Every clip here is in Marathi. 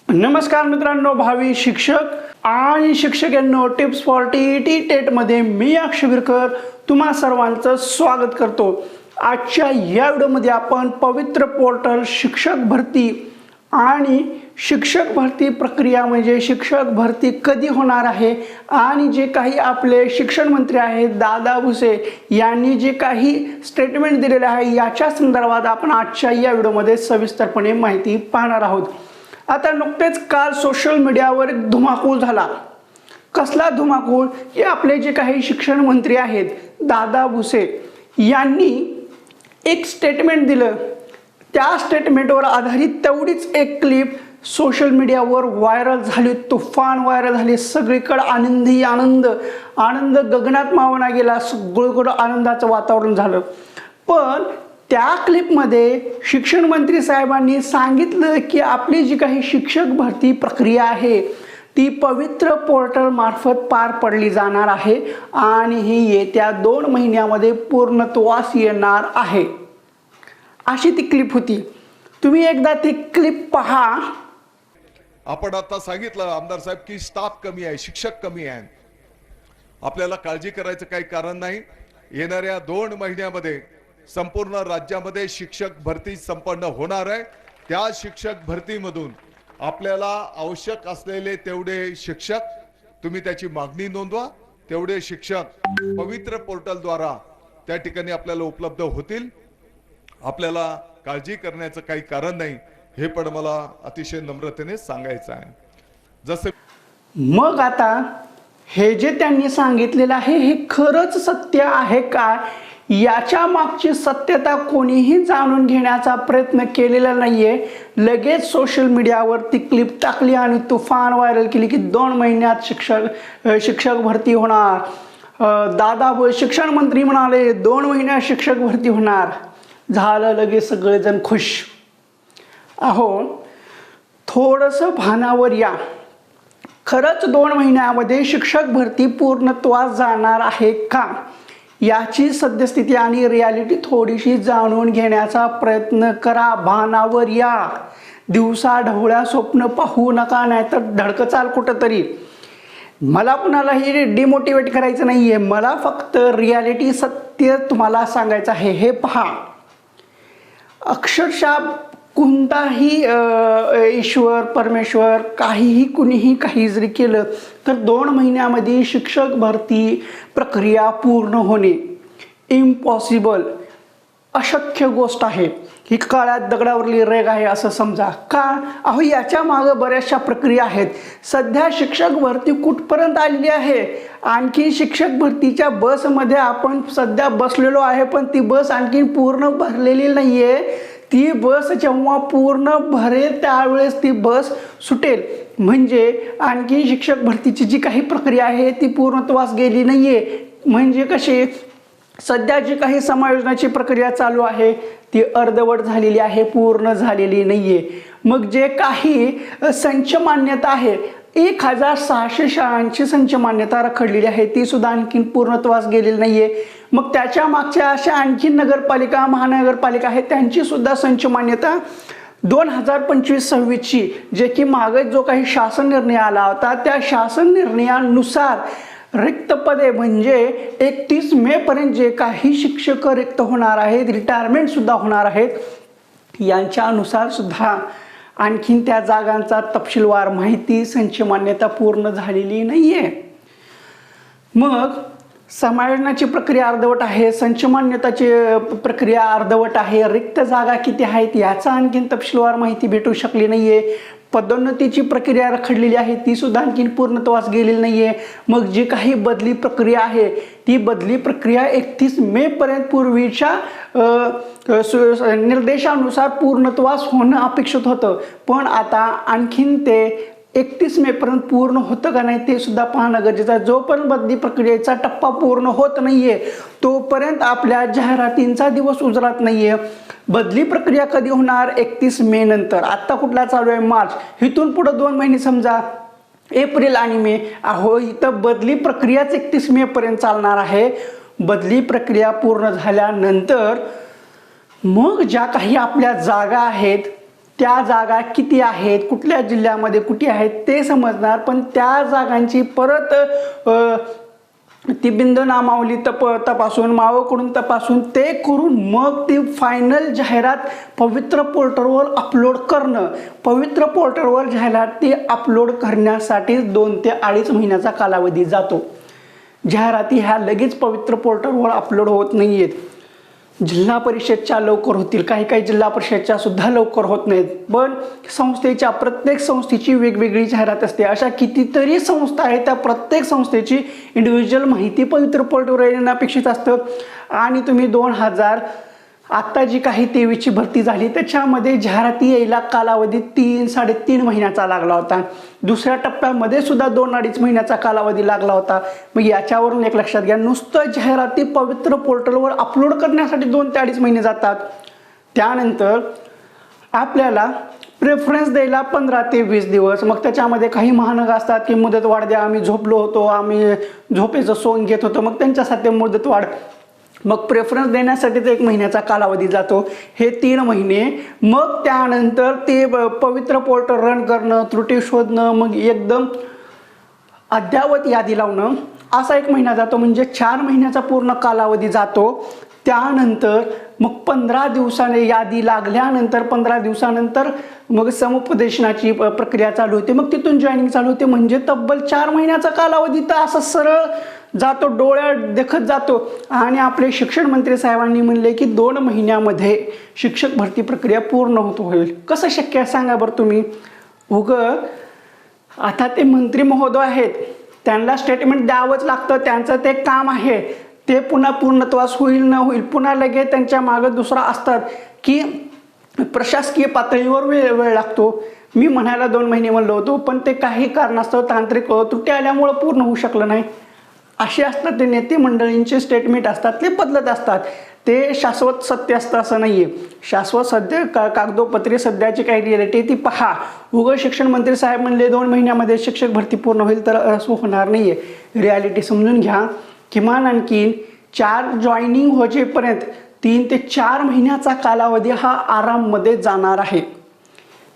नमस्कार मित्रांनो, भावी शिक्षक आणि शिक्षकांनो, टिप्स फॉर टीईटी टेट मध्ये मी अक्षवीरकर तुम्हा सर्वांचं स्वागत करतो। आजच्या या व्हिडिओमध्ये आपण पवित्र पोर्टल शिक्षक भरती आणि शिक्षक भरती प्रक्रिया म्हणजे शिक्षक भरती कधी होणार आहे आणि जे काही आपले शिक्षण मंत्री आहेत दादा भुसे यांनी जे काही स्टेटमेंट दिलेले आहे याच्या संदर्भात आपण आजच्या या व्हिडिओमध्ये सविस्तरपणे माहिती पाहणार आहोत। आता नुकतेच काल सोशल मीडियावर एक धुमाकूळ झाला। कसला धुमाकूळ की आपले जे काही शिक्षण मंत्री आहेत दादा भुसे यांनी एक स्टेटमेंट दिलं। त्या स्टेटमेंटवर आधारित तेवढीच एक क्लिप सोशल मीडियावर व्हायरल झाली, तुफान व्हायरल झाली। सगळीकडे आनंदी आनंद गगनात मावना गेला, सगळीकडे आनंदाचं वातावरण झालं। पण त्या क्लिपमध्ये शिक्षण मंत्री साहेबांनी सांगितलं की आपली जी काही शिक्षक भरती प्रक्रिया आहे ती पवित्र पोर्टल मार्फत पार पडली जाणार आहे आणि ही येत्या 2 महिन्यामध्ये पूर्णत्वास येणार आहे, अशी ती क्लिप होती। तुम्ही एकदा ती क्लिप पहा। आपण आता सांगितलं आमदार साहेब की स्टाफ कमी आहे, शिक्षक कमी आहे, आपल्याला काळजी करायचं काही कारण नाही। येणाऱ्या 2 महिन्यामध्ये संपूर्ण राज्यामध्ये शिक्षक भरती संपन्न होणार आहे। त्या शिक्षक भरतीमधून आपल्याला आवश्यक असलेले तेवढे शिक्षक तुम्ही त्याची मागणी नोंदवा, तेवढे शिक्षक पवित्र पोर्टल द्वारा त्या ठिकाणी आपल्याला उपलब्ध होतील। आपल्याला काळजी करण्याचं काही कारण नाही, हे पण मला अतिशय नम्रतेने सांगायचं आहे। जसे मग आता हे जे त्यांनी सांगितलेलं आहे हे खरंच सत्य आहे का याच्या मागची सत्यता कोणीही जाणून घेण्याचा प्रयत्न केलेला नाहीये। लगेच सोशल मीडियावर ती क्लिप टाकली आणि तुफान व्हायरल केली की 2 महिन्यात शिक्षक भरती होणार। दादा शिक्षण मंत्री म्हणाले 2 महिन्यात शिक्षक भरती होणार। झालं लगेच सगळेजण खुश। अहो, थोडंसं भानावर या। खरंच 2 महिन्यामध्ये शिक्षक भरती पूर्णत्वास जाणार आहे का याची सद्यस्थिती आणि रियालिटी थोडीशी जाणून घेण्याचा प्रयत्न करा। भानावर या। दिवसा ढवळ्या स्वप्न पाहू नका, नाहीतर धडकचाल कुठंतरी। मला कुणालाही डिमोटिवेट करायचं नाहीये, मला फक्त रियालिटी सत्य तुम्हाला सांगायचं आहे। हे पहा, अक्षरशः कोणताही ईश्वर परमेश्वर काहीही कुणीही काही जरी केलं तर 2 महिन्यामध्ये शिक्षक भरती प्रक्रिया पूर्ण होणे इम्पॉसिबल, अशक्य गोष्ट आहे। ही काळ्या दगडावरली रेघ आहे असं समजा का। अहो, याच्या मागे बऱ्याचशा प्रक्रिया आहेत। सध्या शिक्षक भरती कुठपर्यंत आलेली आहे, आणखी शिक्षक भरतीच्या बसमध्ये आपण सध्या बसलेलो आहे, पण ती बस आणखी पूर्ण भरलेली नाहीये। ती बस जेव्हा पूर्ण भरेल त्यावेळेस ती बस सुटेल, म्हणजे आणखी शिक्षक भरतीची जी काही प्रक्रिया आहे ती पूर्णत्वास गेली नाहीये। म्हणजे कशी, सध्या जी काही समायोजनाची प्रक्रिया चालू आहे ती अर्धवट झालेली आहे, पूर्ण झालेली नाहीये। मग जे काही संच मान्यता आहे 1600 शाळांची संच मान्यता रखडलेली आहे ती सुद्धा आणखी पूर्णत्वास गेलेली नाहीये। मग त्याच्या मागच्या अशा आणखी नगरपालिका महानगरपालिका आहेत त्यांची सुद्धा संच मान्यता 2025-26 ची, जे की मागे जो काही शासन निर्णय आला होता त्या शासन निर्णयानुसार रिक्त पदे म्हणजे 31 मे पर्यंत जे काही शिक्षक रिक्त होणार आहेत, रिटायरमेंट सुद्धा होणार आहेत, यांच्यानुसार सुद्धा आणखीन त्या जागांचा तपशीलवार माहिती संच मान्यता पूर्ण झालेली नाहीये। मग समायोजनाची प्रक्रिया अर्धवट आहे, संच मान्यताची प्रक्रिया अर्धवट आहे, रिक्त जागा किती आहेत याचा आणखीन तपशीलवार माहिती भेटू शकली नाहीये। पदोन्नतीची प्रक्रिया रखडलेली आहे ती सुद्धा आणखीन पूर्णत्वास गेलेली नाहीये। मग जी काही बदली प्रक्रिया आहे ती बदली प्रक्रिया 31 मे पर्यंत पूर्वीच्या निर्देशानुसार पूर्णत्वास होणं अपेक्षित होतं, पण आता आणखीन ते 31 मे पर्यंत पूर्ण होतं का नाही ते सुद्धा पाहणं गरजेचं आहे। जोपर्यंत बदली प्रक्रियेचा टप्पा पूर्ण होत नाहीये तोपर्यंत आपल्या जाहिरातींचा दिवस उजळत नाहीये। बदली प्रक्रिया कधी होणार, 31 मे नंतर। आता कुठला चालू आहे, मार्च, इथून पुढे 2 महिने समजा एप्रिल आणि मे। अहो, इथं बदली प्रक्रियाच 31 मे पर्यंत चालणार आहे। बदली प्रक्रिया पूर्ण झाल्यानंतर मग ज्या काही आपल्या जागा आहेत त्या जागा किती आहेत, कुठल्या जिल्ह्यामध्ये कुठे आहेत ते समजणार. पण त्या जागांची परत ती बिंदू नामावली तपासून मावळकडून तपासून ते करून मग ती फायनल जाहिरात पवित्र पोर्टलवर अपलोड करणं. पवित्र पोर्टलवर जाहिरात ती अपलोड करण्यासाठी 2 ते 2.5 महिन्याचा कालावधी जातो. जाहिराती ह्या लगेच पवित्र पोर्टलवर अपलोड होत नाही आहेत. जिल्हा परिषदच्या लवकर होतील, काही जिल्हा परिषदच्या सुद्धा लवकर होत नाहीत. पण प्रत्येक संस्थेची वेगवेगळी जाहिरात असते. अशा कितीतरी संस्था आहेत, त्या प्रत्येक संस्थेची इंडिव्हिज्युअल माहिती पवित्र पोर्टलवर येणं अपेक्षित असतं. आणि तुम्ही 2000 आत्ता जी काही 23ची भरती झाली त्याच्यामध्ये जाहिराती यायला कालावधी 3-3.5 महिन्याचा लागला होता. दुसऱ्या टप्प्यामध्ये सुद्धा 2-2.5 महिन्याचा कालावधी लागला होता. मग याच्यावरून एक लक्षात घ्या, नुसतं जाहिराती पवित्र पोर्टलवर अपलोड करण्यासाठी 2 ते 2.5 महिने जातात. त्यानंतर आपल्याला प्रेफरन्स द्यायला 15 ते 20 दिवस. मग त्याच्यामध्ये काही महानगर असतात की मुदत वाढ द्या, आम्ही झोपलो होतो, आम्ही झोपेचं सोंग घेत होतो, मग त्यांच्यासाठी मुदत वाढ. मग प्रेफरन्स देण्यासाठी 1 महिन्याचा कालावधी जातो, हे 3 महिने. मग त्यानंतर ते पवित्र पोर्टल रन करणं, त्रुटी शोधणं, मग एकदम अद्ययावत यादी लावणं, असा 1 महिना जातो. म्हणजे 4 महिन्याचा पूर्ण कालावधी जातो. त्यानंतर मग 15 दिवसाने यादी लागल्यानंतर 15 दिवसानंतर मग समुपदेशनाची प्रक्रिया चालू होते. मग तिथून जॉईनिंग चालू होते. म्हणजे तब्बल 4 महिन्याचा कालावधी तर असा सरळ जातो, डोळ्यात देखत जातो. आणि आपले शिक्षण मंत्री साहेबांनी म्हणले की 2 महिन्यामध्ये शिक्षक भरती प्रक्रिया पूर्ण होईल. कसं शक्य आहे सांगा बरं तुम्ही. आता ते मंत्री महोदय आहेत, त्यांना स्टेटमेंट द्यावंच लागतं, त्यांचं ते काम आहे. ते पुन्हा पूर्णत्वास होईल न होईल पुन्हा लगेच त्यांच्या मागे दुसरा असतात की प्रशासकीय पातळीवर वेळ लागतो. मी म्हणायला 2 महिने म्हणलो होतो, पण ते काही कारणास्तव तांत्रिक त्रुटी आल्यामुळं पूर्ण होऊ शकलं नाही. असे असतात ते नेते मंडळींचे स्टेटमेंट असतात, ते बदलत असतात. ते शाश्वत सत्य असतं असं नाही आहे. शाश्वत सत्य कागदोपत्री सध्याची काही रिॲलिटी ती पहा. शिक्षण मंत्री साहेब म्हणले 2 महिन्यामध्ये शिक्षक भरती पूर्ण होईल, तर असं होणार नाही आहे. रिॲलिटी समजून घ्या. किमान आणखीन 4 जॉईनिंग होजेपर्यंत 3 ते 4 महिन्याचा कालावधी हा आराममध्ये जाणार आहे.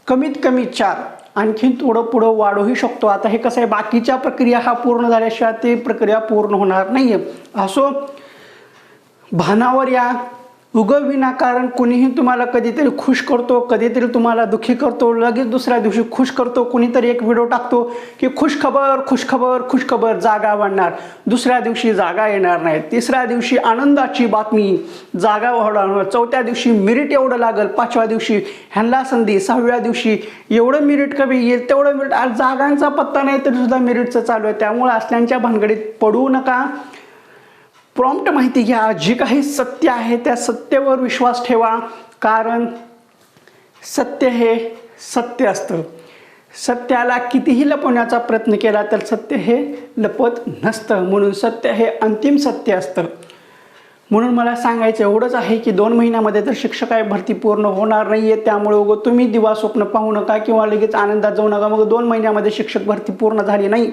कमीत कमी 4, आणखीन थोडं पुढं वाढूही शकतो. आता हे कसं आहे, बाकीच्या प्रक्रिया हा पूर्ण झाल्याशिवाय ती प्रक्रिया पूर्ण होणार नाही आहे. असो, भानावर या. विनाकारण कोणीही तुम्हाला कधीतरी खुश करतो, कधीतरी तुम्हाला दुःखी करतो, लगेच दुसऱ्या दिवशी खुश करतो. कोणीतरी एक व्हिडिओ टाकतो की खुशखबर जागा वाढणार, दुसऱ्या दिवशी जागा येणार नाही, तिसऱ्या दिवशी आनंदाची बातमी जागा वाढणार, 4थ्या दिवशी मेरिट एवढं लागल, 5व्या दिवशी ह्यांना संधी, 6व्या दिवशी एवढं मेरिट कमी येईल, तेवढं मेरिट. आज जागांचा पत्ता नाही तरी सुद्धा मेरिटचं चालू आहे. त्यामुळे असल्यांच्या भानगडीत पडू नका. प्रॉम्प्ट माहिती घ्या. जी काही सत्य आहे त्या सत्तेवर विश्वास ठेवा. कारण सत्य हे सत्य असतं. सत्याला कितीही लपवण्याचा प्रयत्न केला तर सत्य हे लपत नसतं. म्हणून सत्य हे अंतिम सत्य असतं. म्हणून मला सांगायचं एवढंच आहे की 2 महिन्यामध्ये तर शिक्षक भरती पूर्ण होणार नाही आहे. त्यामुळे तुम्ही दिवा स्वप्न पाहू नका किंवा लगेच आनंदात जाऊ नका. मग 2 महिन्यामध्ये शिक्षक भरती पूर्ण झाली नाही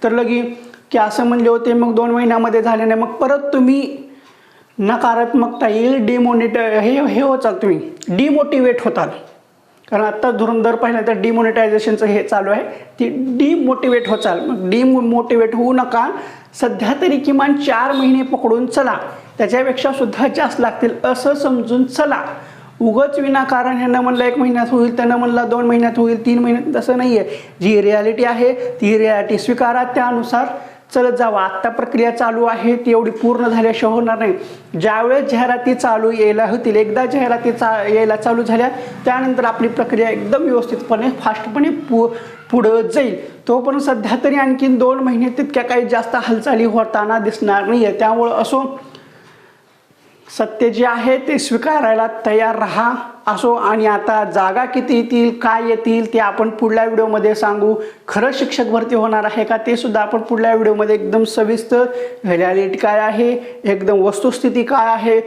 तर लगेच की असं म्हणले होते, मग 2 महिन्यामध्ये झाले नाही, मग परत तुम्ही नकारात्मकता येईल, हे होचाल, तुम्ही डिमोटिवेट होताल. कारण आत्ता धुरंधर पाहिलं तर डिमोनिटायझेशनचं हे चालू आहे, ती डिमोटिवेट होचाल. मग डिमोटिवेट होऊ नका. सध्या तरी किमान 4 महिने पकडून चला, त्याच्यापेक्षा सुद्धा जास्त लागतील असं समजून चला. उगच विनाकारण ह्यांना म्हणलं 1 महिन्यात होईल, त्यांना म्हणलं 2 महिन्यात होईल, 3 महिन्यात, तसं नाही आहे. जी रिॲलिटी आहे ती रिॲलिटी स्वीकारा, त्यानुसार चलत जावा. आत्ता प्रक्रिया चालू आहे ती एवढी पूर्ण झाल्याशिवाय होणार नाही. ज्यावेळेस जाहिराती चालू यायला होतील, एकदा जाहिराती यायला चालू झाल्या त्यानंतर आपली प्रक्रिया एकदम व्यवस्थितपणे फास्टपणे पुढं जाईल. तोपर्यंत सध्या तरी आणखीन 2 महिने तितक्या काही जास्त हालचाली होताना दिसणार नाही आहे. त्यामुळं असो, सत्य जे आहे ते स्वीकारायला तयार राहा. असो, आणि आता जागा किती येतील, काय येतील ते आपण पुढल्या व्हिडिओमध्ये सांगू. खरं शिक्षक भरती होणार आहे का ते सुद्धा आपण पुढल्या व्हिडिओमध्ये एकदम सविस्तर, रिॲलिटी काय आहे, एकदम वस्तुस्थिती काय आहे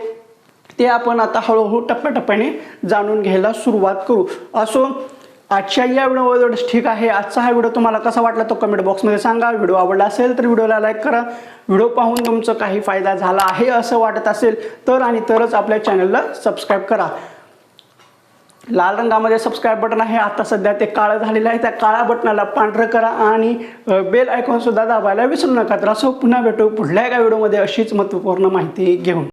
ते आपण आता हळूहळू टप्प्याटप्प्याने जाणून घ्यायला सुरुवात करू. असो, आजच्या या व्हिडिओवर ठीक आहे. आजचा हा व्हिडिओ तुम्हाला कसा वाटला तो कमेंट बॉक्समध्ये सांगा. व्हिडिओ आवडला असेल तर व्हिडिओला लाईक करा. व्हिडिओ पाहून तुमचं काही फायदा झाला आहे असं वाटत असेल तर आणि तरच आपल्या चॅनलला सबस्क्राईब करा. लाल रंगामध्ये सबस्क्राईब बटन आहे, आता सध्या ते काळं झालेलं आहे, त्या काळ्या बटनाला पांढरं करा आणि बेल आयकॉन सुद्धा दाबायला विसरू नका. तर असं पुन्हा भेटू पुढल्या एका व्हिडिओमध्ये अशीच महत्त्वपूर्ण माहिती घेऊन.